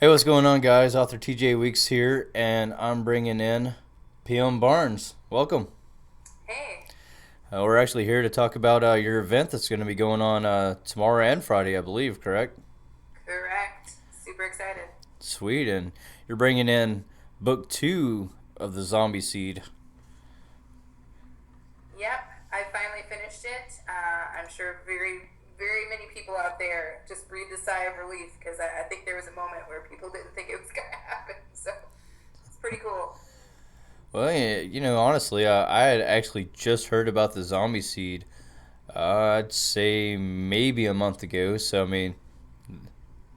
Hey, what's going on, guys? Author TJ Weeks here, and I'm bringing in PM Barnes. Welcome. Hey, We're actually here to talk about your event that's going to be going on tomorrow and Friday, I believe, correct? correct. Super excited. Sweet, and you're bringing in book two of the Zombie Seed. Yep, I finally finished it. I'm sure very many people out there just breathed a sigh of relief because I think there was a moment where people didn't think it was going to happen. So it's pretty cool. Well, yeah, honestly, I had actually just heard about the Zombie Seed. I'd say maybe a month ago. So I mean,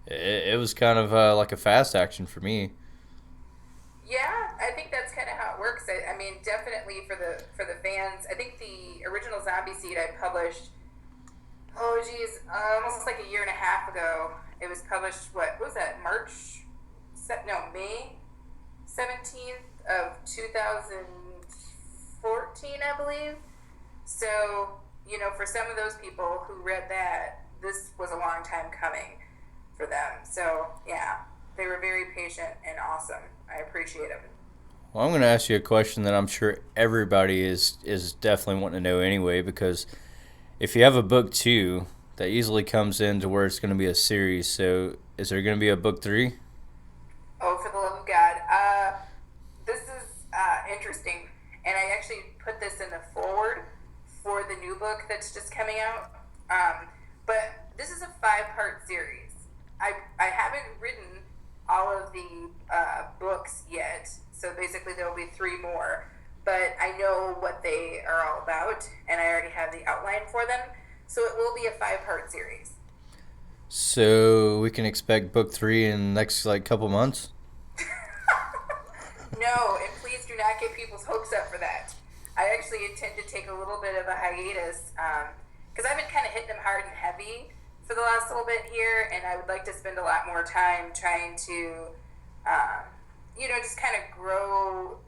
it was kind of like a fast action for me. Yeah, I think that's kind of how it works. I mean, definitely for the fans. I think the original Zombie Seed I published. Oh, geez, almost like a year and a half ago. It was published. What was that? March? No, May 17th of 2014, I believe. So, for some of those people who read that, this was a long time coming for them. So, yeah, they were very patient and awesome. I appreciate them. Well, I'm going to ask you a question that I'm sure everybody is definitely wanting to know anyway, because if you have a book two, that easily comes into where it's going to be a series. So, is there going to be a book three? Oh, for the love of God. This is interesting. And I actually put this in the forward for the new book that's just coming out. But this is a five-part series. I haven't written all of the books yet, so basically there will be three more. But I know what they are all about, and I already have the outline for them. So it will be a five-part series. So we can expect book three in the next like couple months. No, and please do not get people's hopes up for that. I actually intend to take a little bit of a hiatus because I've been kind of hitting them hard and heavy for the last little bit here, and I would like to spend a lot more time trying to, just kind of grow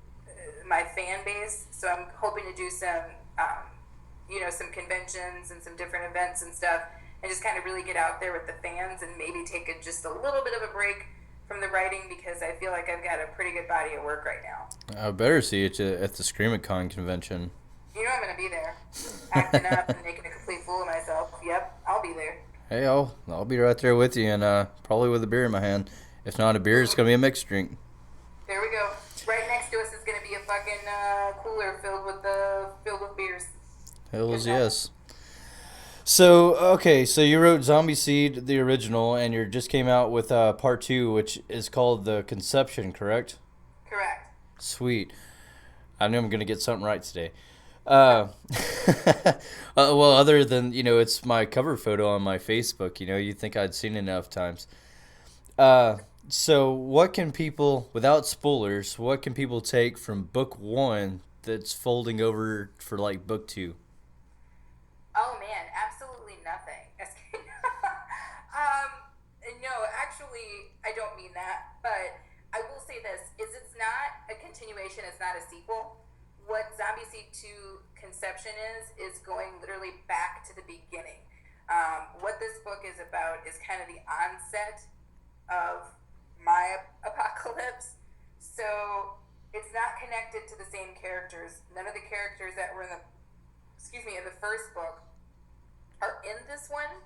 my fan base. So I'm hoping to do some conventions and some different events and stuff, and just kind of really get out there with the fans and maybe take just a little bit of a break from the writing because I feel like I've got a pretty good body of work right now. I better see you at the Screamicon convention. I'm going to be there, acting up and making a complete fool of myself. Yep, I'll be there. Hey, I'll be right there with you, and probably with a beer in my hand. If not a beer, it's gonna be a mixed drink. There we go. Right next to us is going to be a fucking cooler filled with beers. Good Hells times. yes. So okay, so you wrote Zombie Seed, the original, and you just came out with part two, which is called the Conception, correct? Correct. Sweet. I knew I'm gonna get something right today. Uh, well, other than it's my cover photo on my Facebook. You think I'd seen it enough times. Uh, so what can people, without spoilers, what can people take from book one that's folding over for like book two? Oh man, absolutely nothing. um, no, actually, I don't mean that, but I will say this: is it's not a continuation. It's not a sequel. What Zombie Seed 2 Conception is going literally back to the beginning. What this book is about is kind of the onset of my apocalypse. So it's not connected to the same characters. None of the characters that were in the first book are in this one.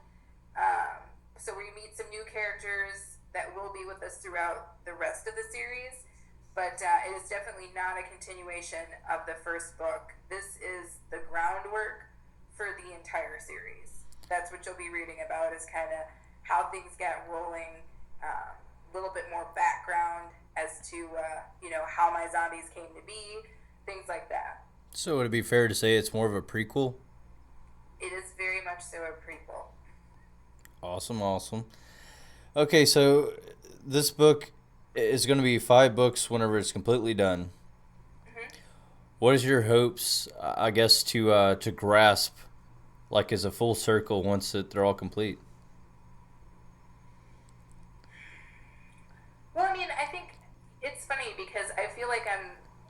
So we meet some new characters that will be with us throughout the rest of the series. But it is definitely not a continuation of the first book. This is the groundwork for the entire series. That's what you'll be reading about is kind of how things got rolling, a little bit more background as to, how my zombies came to be, things like that. So would it be fair to say it's more of a prequel? It is very much so a prequel. Awesome, awesome. Okay, so this book is going to be five books whenever it's completely done. Mm-hmm. What is your hopes, I guess, to grasp like as a full circle once they're all complete? Well, I mean, I think it's funny because I feel like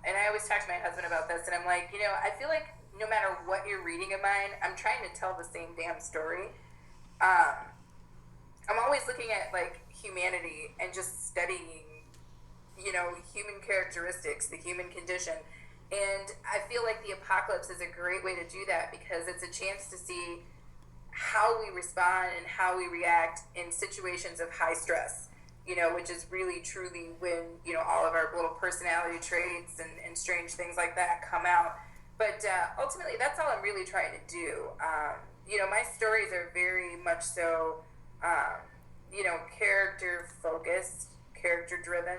and I always talk to my husband about this, and I'm like, I feel like no matter what you're reading of mine, I'm trying to tell the same damn story. Um, I'm always looking at like humanity and just studying, human characteristics, the human condition. And I feel like the apocalypse is a great way to do that because it's a chance to see how we respond and how we react in situations of high stress, which is really truly when, all of our little personality traits and strange things like that come out. But ultimately, that's all I'm really trying to do. My stories are very much so, character focused, character driven.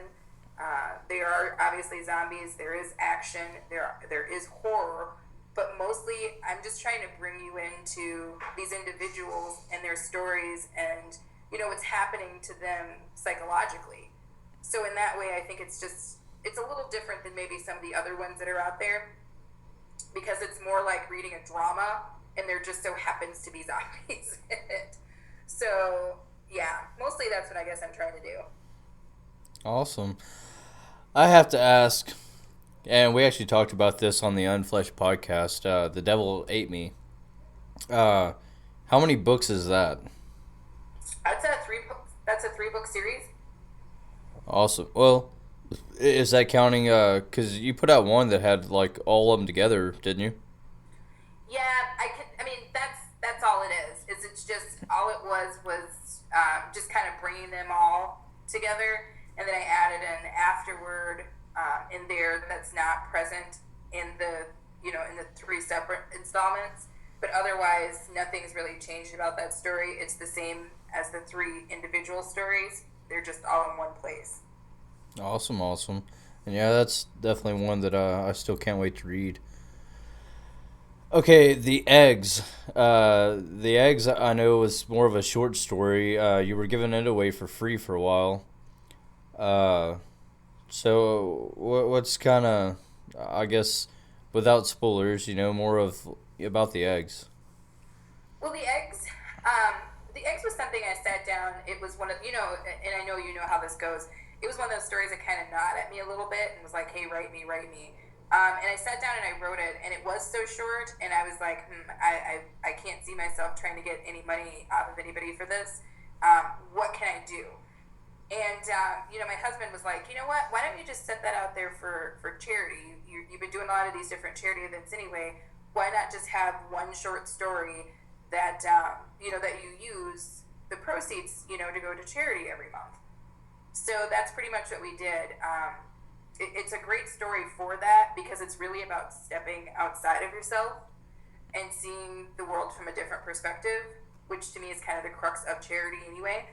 There are obviously zombies. There is action. There is horror, but mostly I'm just trying to bring you into these individuals and their stories, and what's happening to them psychologically. So in that way, I think it's a little different than maybe some of the other ones that are out there because it's more like reading a drama, and there just so happens to be zombies in it. So yeah, mostly that's what I guess I'm trying to do. Awesome. I have to ask, and we actually talked about this on the Unfleshed podcast. The Devil Ate Me. Uh, how many books is that? That's a three. That's a 3 book series. Awesome. Well, is that counting? Because you put out one that had like all of them together, didn't you? Yeah, I can. I mean, that's all it is. Is it's just all it was just kind of bringing them all together, and then I added an afterword in there that's not present in the in the 3 separate installments. But otherwise, nothing's really changed about that story. It's the same as the 3 individual stories. They're just all in one place. Awesome, awesome. And yeah, that's definitely one that I still can't wait to read. Okay, the eggs. The eggs. I know was more of a short story. You were giving it away for free for a while. Uh, so what's kind of, I guess, without spoilers, more of about the eggs. Well, the eggs was something I sat down. It was one of and I know how this goes. It was one of those stories that kind of gnawed at me a little bit and was like, "Hey, write me, write me." And I sat down and I wrote it, and it was so short, and I was like, I can't see myself trying to get any money out of anybody for this. What can I do? And my husband was like, you know what? Why don't you just set that out there for charity? You've been doing a lot of these different charity events anyway. Why not just have one short story that that you use the proceeds to go to charity every month? So that's pretty much what we did. It's a great story for that because it's really about stepping outside of yourself and seeing the world from a different perspective, which to me is kind of the crux of charity anyway.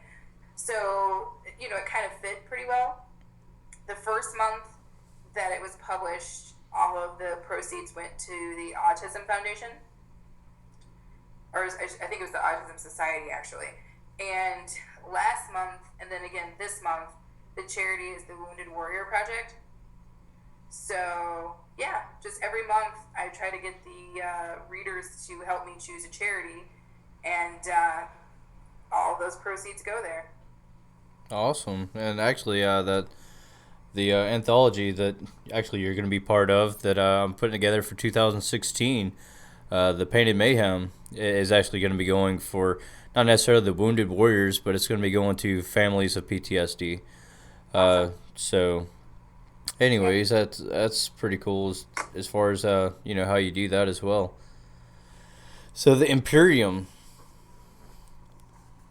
So, it kind of fit pretty well. The first month that it was published, all of the proceeds went to the Autism Foundation, or I think it was the Autism Society actually. And last month, and then again this month, the charity is the Wounded Warrior Project. So yeah, just every month I try to get the readers to help me choose a charity, and all those proceeds go there. Awesome. And actually, that the anthology that actually you're going to be part of that I'm putting together for 2016, the Painted Mayhem, is actually going to be going for not necessarily the Wounded Warriors, but it's going to be going to families of PTSD. So, anyways, that's pretty cool as far as how you do that as well. So the Imperium.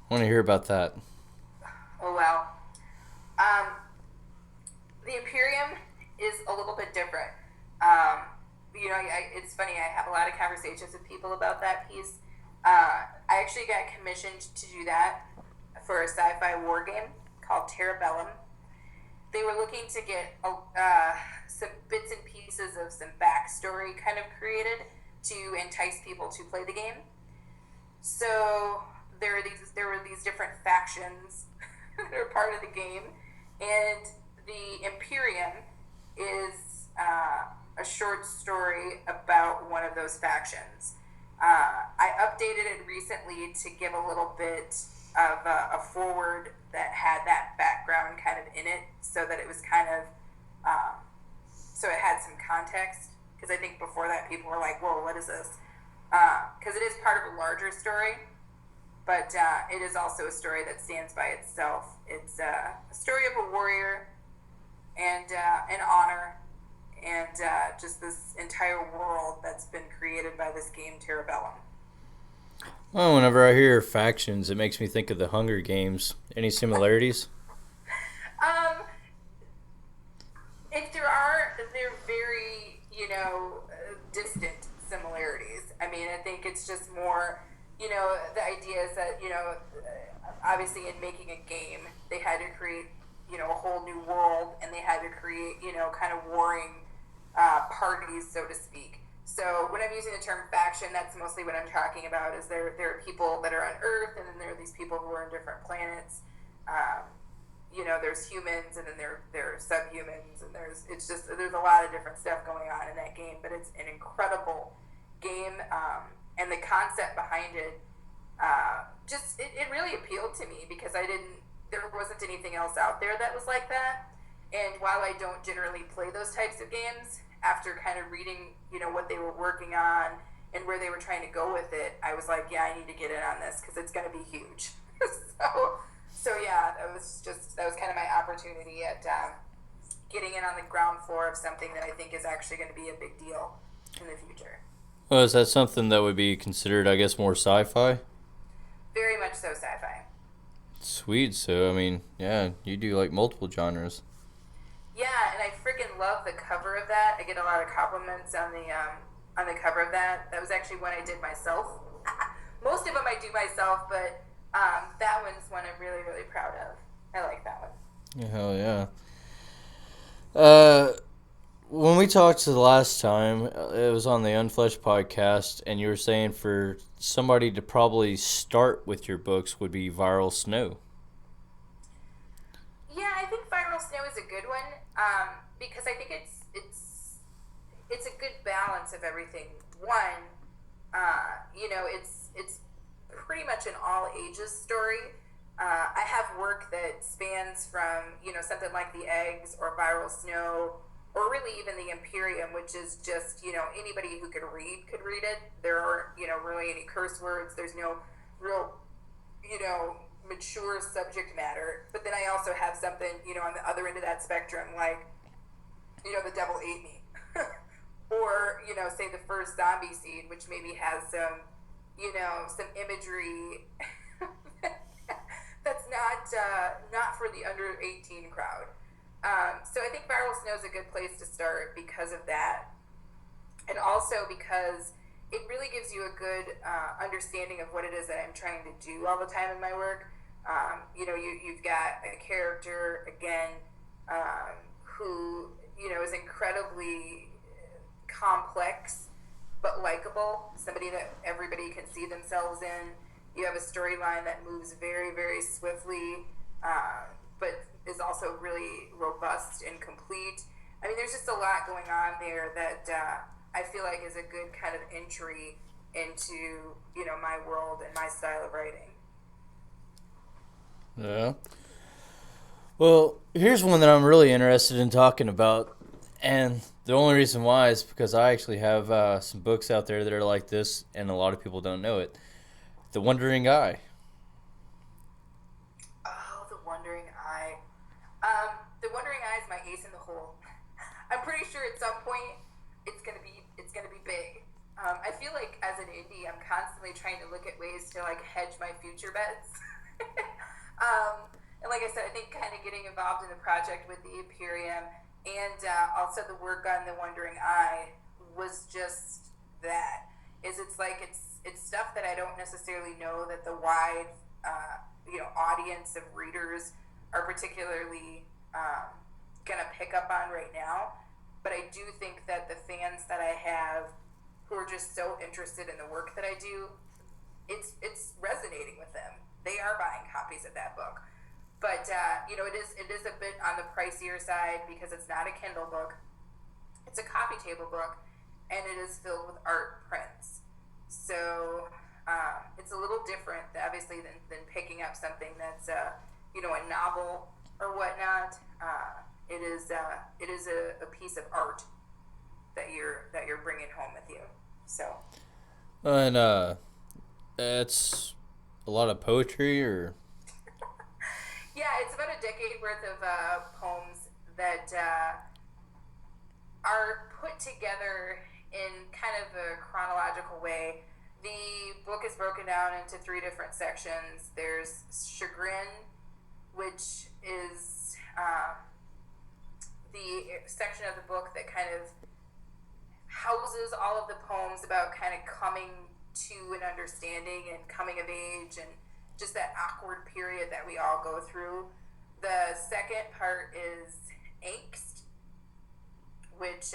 I want to hear about that. Oh well. Um, the Imperium is a little bit different. It's funny. I have a lot of conversations with people about that piece. I actually got commissioned to do that for a sci-fi war game called Terrabellum. They were looking to get some bits and pieces of some backstory kind of created to entice people to play the game. So there were these different factions that are part of the game, and the Imperium is a short story about one of those factions. I updated it recently to give a little bit of a forward that had that background kind of in it, so that it was kind of so it had some context. Because I think before that people were like, "Whoa, what is this?" Because it is part of a larger story. but it is also a story that stands by itself. It's a story of a warrior and an honor and just this entire world that's been created by this game, Terabellum. Well, whenever I hear factions, it makes me think of the Hunger Games. Any similarities? Um, if there are, they're very, distant similarities. I mean, I think it's just more, the idea is that, obviously in making a game, they had to create, a whole new world, and they had to create, kind of warring parties, so to speak. So when I'm using the term faction, that's mostly what I'm talking about. Is there are people that are on Earth, and then there are these people who are on different planets. There's humans, and then there are subhumans, and there's a lot of different stuff going on in that game. But it's an incredible game, and the concept behind it, it really appealed to me because there wasn't anything else out there that was like that. And while I don't generally play those types of games, after kind of reading, what they were working on and where they were trying to go with it, I was like, yeah, I need to get in on this because it's going to be huge. so yeah, that was kind of my opportunity at getting in on the ground floor of something that I think is actually going to be a big deal in the future. Well, is that something that would be considered, I guess, more sci-fi? Very much so sci-fi. Sweet. So, I mean, yeah, you do like multiple genres. Yeah, and I freaking love the cover of that. I get a lot of compliments on the cover of that. That was actually one I did myself. Most of them I do myself, but that one's one I'm really, really proud of. I like that one. Yeah, hell yeah. When we talked the last time, it was on the Unfleshed podcast, and you were saying for somebody to probably start with your books would be Viral Snow. Yeah, I think Viral Snow is a good one because I think it's a good balance of everything. One, it's pretty much an all ages story. I have work that spans from something like The Eggs or Viral Snow, or really even The Imperium, which is just anybody who could read it. There aren't really any curse words. There's no real mature subject matter. But then I also have something on the other end of that spectrum, like The Devil Ate Me, or say The First Zombie Seed, which maybe has some some imagery that's not for the under 18 crowd. So I think Viral Snow is a good place to start because of that, and also because it really gives you a good understanding of what it is that I'm trying to do all the time in my work. You've got a character again who is incredibly complex but likable, somebody that everybody can see themselves in. You have a storyline that moves very, very swiftly, but is also really robust and complete. I mean, there's just a lot going on there that I feel like is a good kind of entry into my world and my style of writing. Yeah. Well, here's one that I'm really interested in talking about, and the only reason why is because I actually have some books out there that are like this, and a lot of people don't know it. The Wandering Eye. Oh, The Wandering Eye. The Wandering Eye is my ace in the hole. I'm pretty sure at some point it's gonna be big. I feel like as an indie, I'm constantly trying to look at ways to like hedge my future bets. And like I said, I think kind of getting involved in the project with the Imperium and also the work on The Wandering Eye was just that. It's stuff that I don't necessarily know that the wide audience of readers are particularly gonna pick up on right now. But I do think that the fans that I have who are just so interested in the work that I do, it's resonating with them. They are buying copies of that book. But it is a bit on the pricier side because it's not a Kindle book. It's a coffee table book, and it is filled with art prints. So it's a little different, obviously, than picking up something that's a novel or whatnot. It is a piece of art that you're bringing home with you. So. And it's a lot of poetry, or? Yeah, it's about a decade worth of poems that are put together in kind of a chronological way. The book is broken down into three different sections. There's Chagrin, which is the section of the book that kind of houses all of the poems about kind of coming to an understanding and coming of age and just that awkward period that we all go through. The second part is Angst, which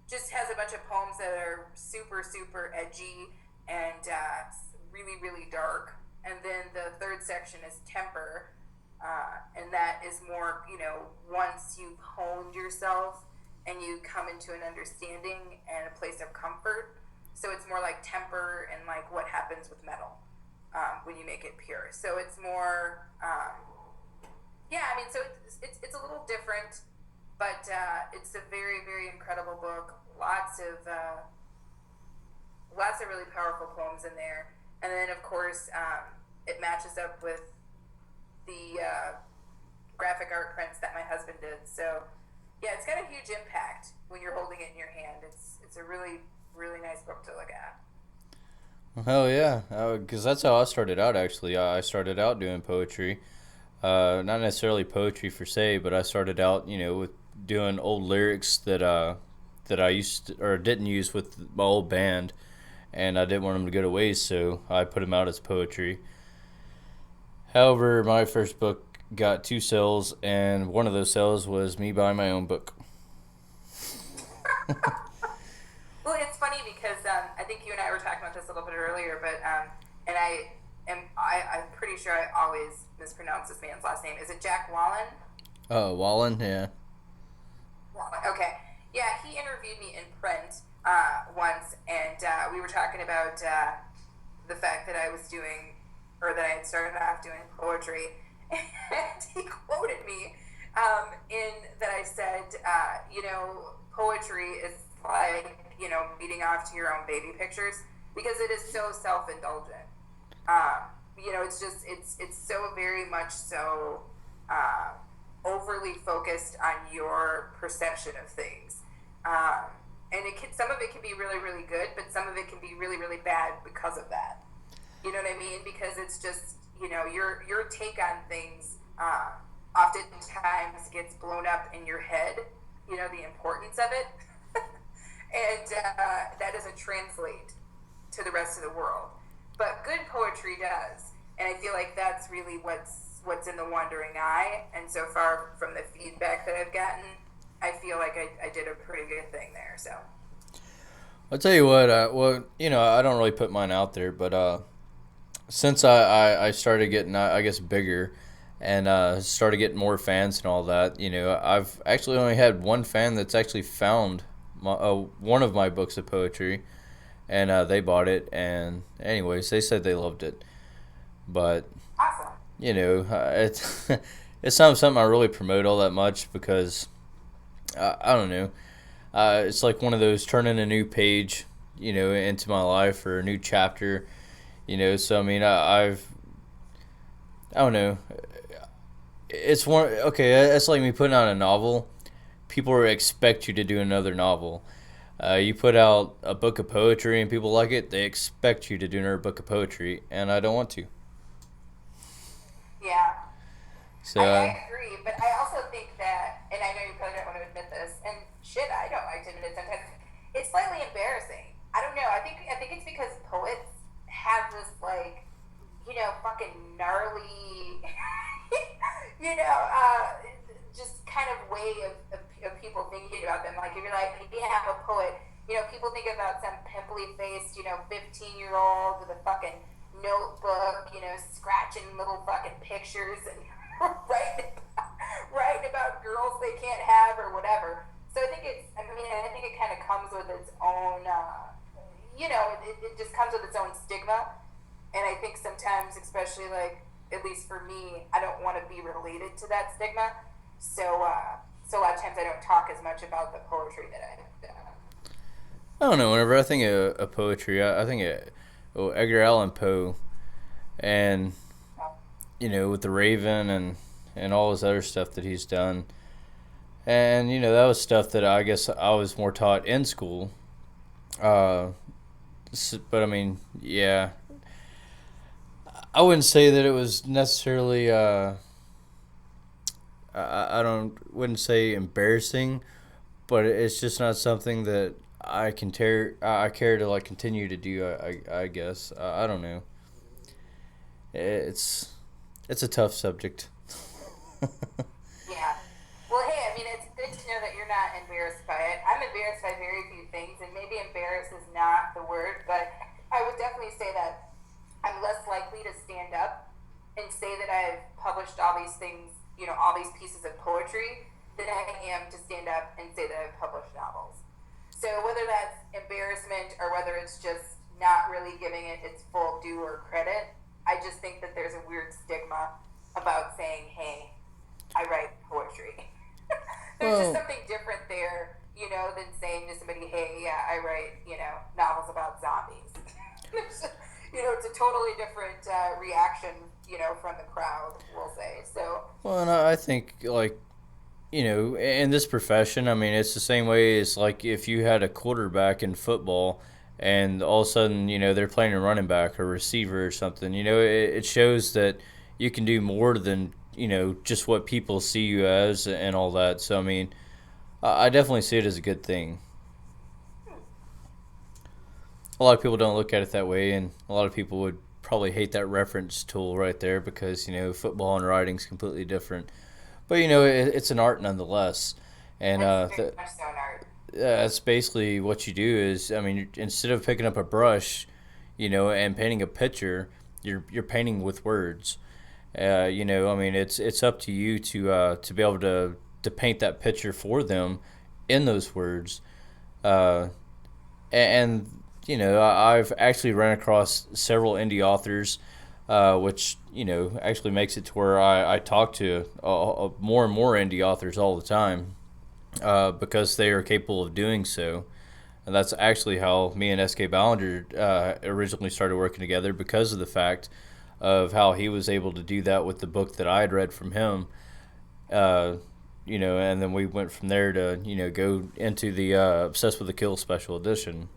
just has a bunch of poems that are super, super edgy and really, really dark. And then the third section is Temper, and that is more, once you've honed yourself and you come into an understanding and a place of comfort. So it's more like Temper and like what happens with metal when you make it pure. So it's more, so it's a little different, but it's a very, very incredible book. Lots of really powerful poems in there, and then of course it matches up with the graphic art prints that my husband did. So yeah, it's got a huge impact when you're holding it in your hand. It's a really, really nice book to look at. Hell yeah, because that's how I started out. Actually, I started out doing poetry, not necessarily poetry per se, but I started out, with doing old lyrics that I used to, or didn't use with my old band, and I didn't want them to go to waste, so I put them out as poetry. However, my first book got 2 sales, and one of those sales was me buying my own book. Well, it's funny because I think you and I were talking about this a little bit earlier, but and I'm pretty sure I always mispronounce this man's last name. Is it Jack Wallen? Oh, Wallen, yeah. Wallen. Okay. Yeah, he interviewed me in print once, and we were talking about the fact that I was doing, or that I had started off doing poetry, and he quoted me in that I said, poetry is like, beating off to your own baby pictures, because it is so self-indulgent. It's so very much so overly focused on your perception of things. And some of it can be really, really good, but some of it can be really, really bad because of that. You know what I mean? Because it's just, your take on things oftentimes gets blown up in your head, the importance of it. And that doesn't translate to the rest of the world. But good poetry does. And I feel like that's really what's in the Wandering Eye. And so far from the feedback that I've gotten, I feel like I did a pretty good thing there. So I'll tell you what, I don't really put mine out there, but since I started getting, I guess, bigger and started getting more fans and all that, I've actually only had one fan that's actually found one of my books of poetry, and they bought it, and anyways, they said they loved it. But, awesome. It's it's not something I really promote all that much because, I don't know. It's like one of those turning a new page, into my life, or a new chapter, So I mean, I don't know. It's it's like me putting out a novel. People expect you to do another novel. You put out a book of poetry and people like it, they expect you to do another book of poetry, and I don't want to. Yeah. So I agree, but I also think that, and I know you probably don't want to admit this, and shit, I don't like to admit it sometimes. It's slightly embarrassing. I don't know. I think it's because poets have this fucking gnarly, just kind of way of people thinking about them. Like if you're like, yeah, I'm a poet. People think about some pimply-faced, 15-year-old with a fucking notebook, scratching little fucking pictures and writing about girls they can't have or whatever. So I think I think it kind of comes with its own, it just comes with its own stigma. And I think sometimes, especially at least for me, I don't want to be related to that stigma. So a lot of times I don't talk as much about the poetry that I've done. I don't know. Whenever I think of poetry, I think of Edgar Allan Poe, and with the Raven and all his other stuff that he's done. And that was stuff that I guess I was more taught in school. Uh, but I mean, yeah, I wouldn't say that it was necessarily. I don't wouldn't say embarrassing, but it's just not something that I care to like continue to do. I guess I don't know. It's it's a tough subject. Yeah. Well, hey, I mean, it's good to know that you're not embarrassed by it. I'm embarrassed by very few things, and maybe embarrassed is not the word, but I would definitely say that I'm less likely to stand up and say that I've published all these things, all these pieces of poetry, than I am to stand up and say that I've published novels. So whether that's embarrassment or whether it's just not really giving it its full due or credit, I just think that there's a weird stigma about saying, "Hey, I write poetry." There's just Well, something different there, than saying to somebody, "Hey, yeah, I write, novels about zombies." It's a totally different reaction, from the crowd, we'll say. So, and I think like in this profession, I mean, it's the same way as like if you had a quarterback in football and all of a sudden, they're playing a running back or receiver or something, it shows that you can do more than, just what people see you as and all that. So, I mean, I definitely see it as a good thing. A lot of people don't look at it that way, and a lot of people would probably hate that reference tool right there because, football and writing's completely different. But, it's an art nonetheless. And it's very much so an art. that's basically what you do is, I mean, instead of picking up a brush, and painting a picture, you're painting with words. I mean, it's up to you to be able to paint that picture for them in those words. Uh, and I've actually run across several indie authors, which actually makes it to where I talk to more and more indie authors all the time, because they are capable of doing so. And that's actually how me and SK Ballinger originally started working together, because of the fact of how he was able to do that with the book that I had read from him. Uh, and then we went from there to go into the Obsessed with the Kill special edition,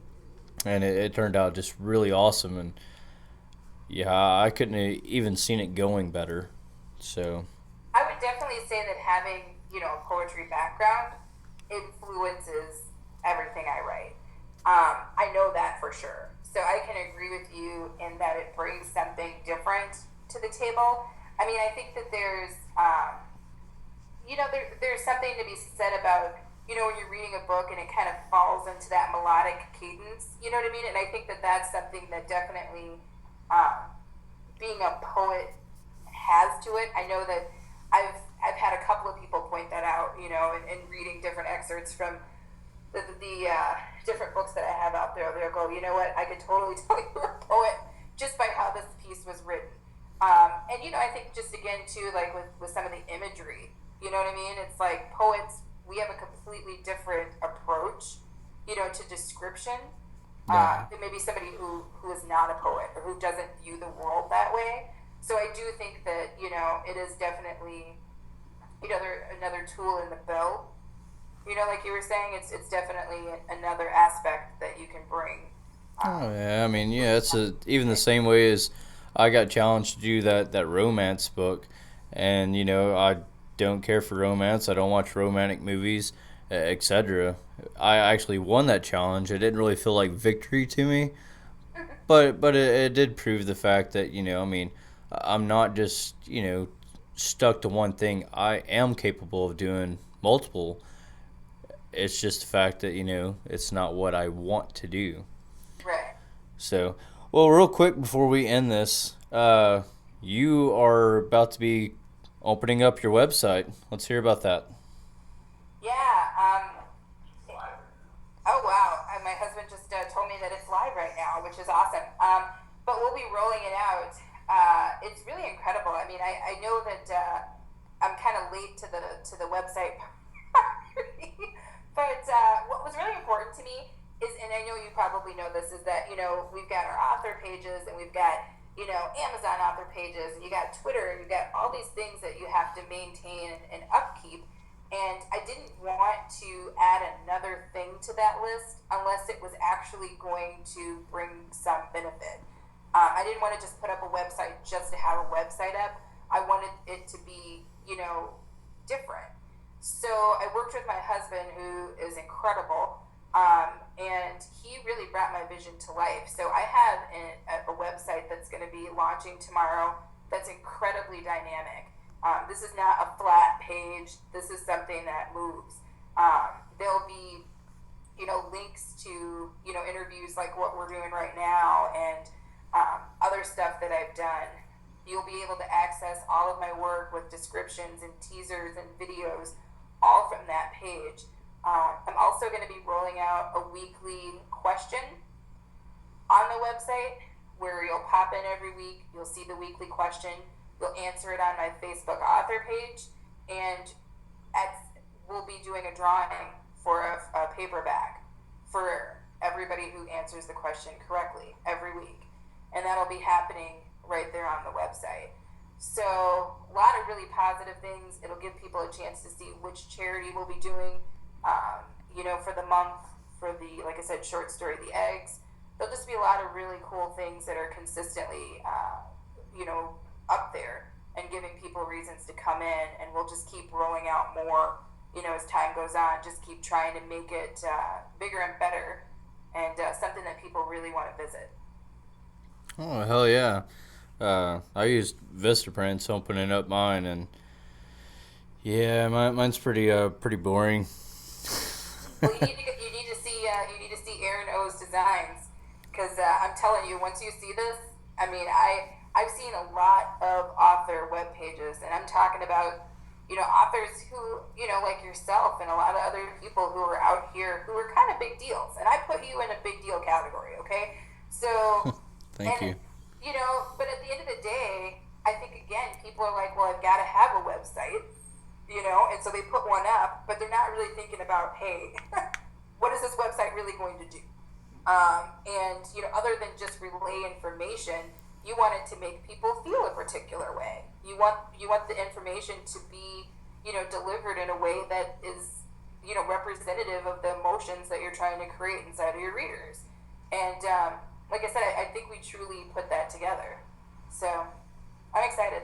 and it turned out just really awesome. And yeah, I couldn't have even seen it going better. So I would definitely say that having, a poetry background influences everything I write. I know that for sure. So I can agree with you in that it brings something different to the table. I mean, I think that there's something to be said about, when you're reading a book and it kind of falls into that melodic cadence, you know what I mean? And I think that that's something that definitely, um, being a poet has to it. I know that I've had a couple of people point that out, in reading different excerpts from the different books that I have out there. They'll go, you know what? I could totally tell you're a poet just by how this piece was written. And I think just again too, like with some of the imagery, you know what I mean? It's like poets, we have a completely different approach, to description, yeah. than maybe somebody who is not a poet or who doesn't view the world that way. So I do think that it is definitely another tool in the bill. Like you were saying, it's definitely another aspect that you can bring. Um, Oh yeah, I mean, yeah, even the same way as I got challenged to do that romance book, and I don't care for romance. I don't watch romantic movies, etc. I actually won that challenge. It didn't really feel like victory to me, but it did prove the fact that I mean, I'm not just stuck to one thing. I am capable of doing multiple. It's just the fact that it's not what I want to do. right. So, well, real quick before we end this, you are about to be opening up your website. Let's hear about that. Yeah. Oh wow. My husband just told me that it's live right now, which is awesome. But we'll be rolling it out. It's really incredible. I mean, I know that I'm kind of late to the website, but what was really important to me is, and I know you probably know this, is that we've got our author pages and we've got Amazon author pages, and you got Twitter, and you got all these things that you have to maintain and upkeep. And I didn't want to add another thing to that list unless it was actually going to bring some benefit. I didn't want to just put up a website just to have a website up. I wanted it to be, different. So I worked with my husband, who is incredible, and he really brought my vision to life. So I have a website that's going to be launching tomorrow that's incredibly dynamic. This is not a flat page. This is something that moves. There'll be, links to, interviews like what we're doing right now, and other stuff that I've done. You'll be able to access all of my work with descriptions and teasers and videos, all from that page. I'm also going to be rolling out a weekly question on the website where you'll pop in every week. You'll see the weekly question. You'll answer it on my Facebook author page, and we'll be doing a drawing for a paperback for everybody who answers the question correctly every week. And that'll be happening right there on the website. So a lot of really positive things. It'll give people a chance to see which charity we'll be doing, for the month, for the, like I said, short story, The Eggs. There'll just be a lot of really cool things that are consistently, up there and giving people reasons to come in. And we'll just keep rolling out more, as time goes on. Just keep trying to make it bigger and better, and something that people really want to visit. Oh, hell yeah. I used Vistaprint opening up mine, and yeah, mine's pretty boring. Well, you need to see Aaron O's designs, because I'm telling you, once you see this, I've seen a lot of author web pages, and I'm talking about authors who like yourself and a lot of other people who are out here who are kind of big deals, and I put you in a big deal category, okay? So. Thank you. But at the end of the day, I think, again, people are like, well, I've got to have a website, and so they put one up, but they're not really thinking about, hey, what is this website really going to do? And, other than just relay information, you want it to make people feel a particular way. You want the information to be, delivered in a way that is, representative of the emotions that you're trying to create inside of your readers. And, like I said, I think we truly put that together. So, I'm excited.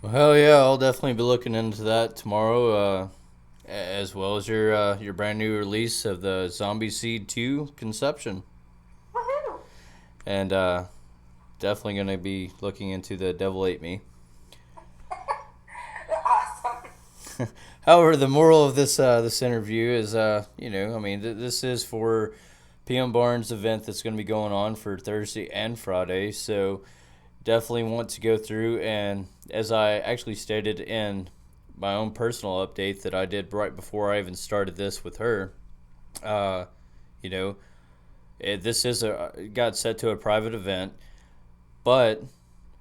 Well, hell yeah, I'll definitely be looking into that tomorrow, as well as your brand new release of the Zombie Seed 2 Conception. Woohoo! And definitely going to be looking into the Devil Ate Me. Awesome. However, the moral of this interview is, this is for PM Barnes event that's going to be going on for Thursday and Friday, so definitely want to go through, and as I actually stated in my own personal update that I did right before I even started this with her, this is got set to a private event, but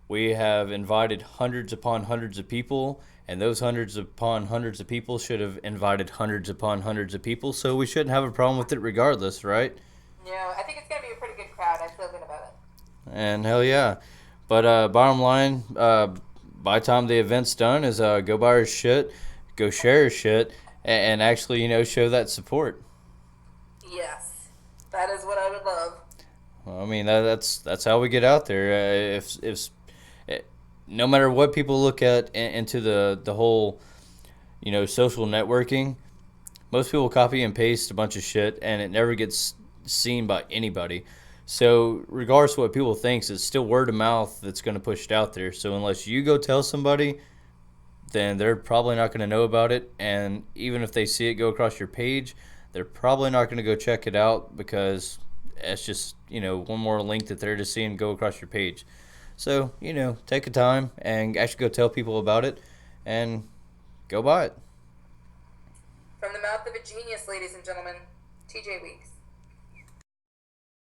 we have invited hundreds upon hundreds of people, and those hundreds upon hundreds of people should have invited hundreds upon hundreds of people, so we shouldn't have a problem with it regardless, right? No, I think it's going to be a pretty good crowd. I feel good about it. And hell yeah. But bottom line, by the time the event's done, is go buy her shit, go share her shit, and actually, show that support. Yes, that is what I would love. Well, I mean, that's how we get out there. If no matter what people look at into the whole, social networking, most people copy and paste a bunch of shit, and it never gets seen by anybody. So regardless of what people think, it's still word of mouth that's going to push it out there. So unless you go tell somebody, then they're probably not going to know about it. And even if they see it go across your page, they're probably not going to go check it out, because it's just, one more link that they're just seeing go across your page. So, take a time and actually go tell people about it and go buy it. From the mouth of a genius, ladies and gentlemen, TJ Weeks.